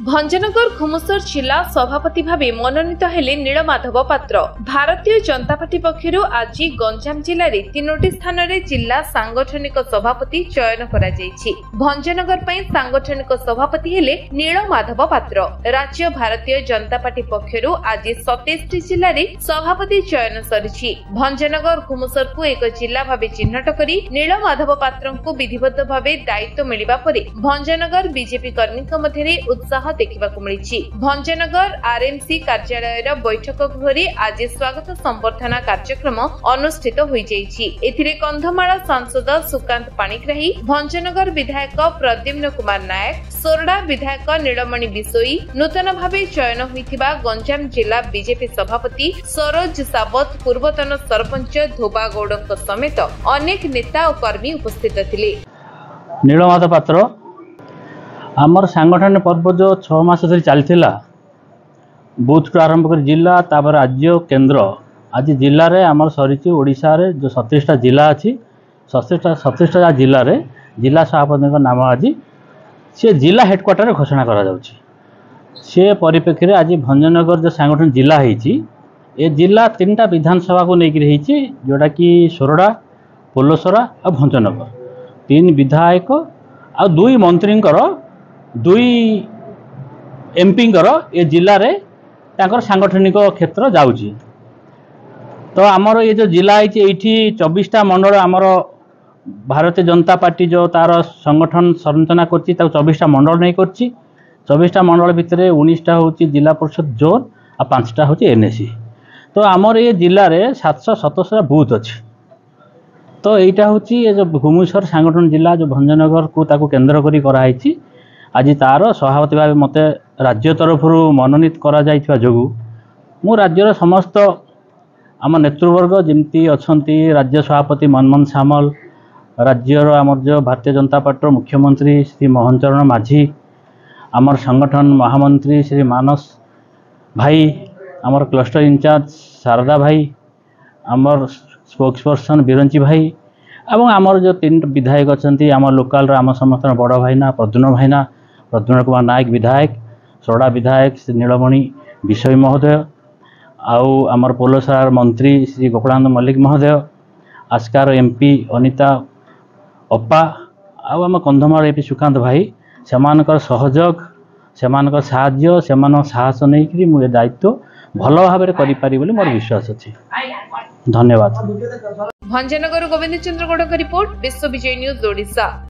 भंजनगर घुमुसर जिला सभापति भाव मनोनीत हेले नीलमाधव पात्र। भारतीय जनता पार्टी पक्षर आज गंजाम जिले में 3टी स्थान में जिला सांगठनिक सभापति चयन करा जायछि। भंजनगर पई सांगठनिक सभापति हेले नीलमाधव पात्र। राज्य भारतीय जनता पार्टी पक्षर आज 27टी जिले में सभापति चयन सरिछि। भंजनगर घुमुसर को एक जिला भाव चिन्हट करी नीलमाधव पात्र को विधिवत भाव दायित्व मिलिबा परे भंजनगर बीजेपी कर्मी मध्य उत्साह देखा मिली। भंजनगर आरएमसी कार्यालय बैठक गृह आज स्वागत संबर्धना कार्यक्रम अनुष्ठित होती। कंधमाल सांसद सुकांत पाणिग्राही, भंजनगर विधायक प्रद्युम्न कुमार नायक, सोरडा विधायक नीलमणि बिसोई, नूतन भाव चयन होइथिबा गंजाम जिला बीजेपी सभापति सरोज सावत, पूर्वतन सरपंच धोबा गौड़ समेत अनेक नेता और कर्मी उपस्थित थिले। नीलमाधव पात्र आमर सांगठन पर्व जो 6 मास धरी चलता बूथ टू आरंभ कर जिला तापर राज्य केन्द्र आज जिले में आमर सरी ओडिशा रे जो 37टा जिला अच्छी 37टा जिले में जिला सभापति नाम आज सी जिला हेडक्वार्टर घोषणा करा से परिप्रेक्षी में आज भंजनगर जो सांगठन जिला ये जिला 3टा विधानसभा को लेकर जोटा कि सोरडा, पोलसरा और भंजनगर 3 विधायक और 2 मंत्री 2 एमपी ये जिले में तांकर सांगठनिक क्षेत्र जाउची। तो आमर ये जो जिला है 24टा मंडल आमर भारतीय जनता पार्टी जो तार संगठन संरचना करछि 24टा मंडल नहीं करछि। 24टा मंडल भितर 19टा होची जिला परिषद जोन और 5टा होची एनएसी। तो आमर ये जिले में 777 बूथ अच्छी। तो यहाँ हूँ ये जो घुमुसर सांगठन जिला जो भंजनगर को ताकू केन्द्र करी कराई आज तार सभापति भाव मत राज्य तरफ मनोनीत करा जाइछा जोगु मु राज्यर समस्त आम नेतृवर्ग जमती अच्छी राज्य सभापति मनमोहन सामल, राज्यर आमर जो भारतीय जनता पार्टी मुख्यमंत्री श्री मोहन चरण माझी, आमर संगठन महामंत्री श्री मानस भाई, आमर क्लस्टर इंचार्ज शारदा भाई, आमर स्पोक्सपर्सन बिरंची भाई एवं आमर जो 3 विधायक अच्छा आम लोकाल आम समस्त बड़ भाईना प्रद्युम्न कुमार नायक विधायक, सोरडा विधायक श्री नीलमणि बिसोई महोदय, आउ आमर पोलसार मंत्री श्री गोकुलानंद मल्लिक महोदय, आस्कार एमपी अनिता अप्पा आउ आम कंधमाल एपी सुकांत भाई सेमानकर सहयोग सेमानकर साहाय्य सेमान साहस नहीं मुझे दायित्व भल भाव में करि बोली मोर विश्वास अच्छी। धन्यवाद। भंजनगर गोविंद चंद्र गौड़ का रिपोर्ट, विश्व विजय न्यूज ओडिशा।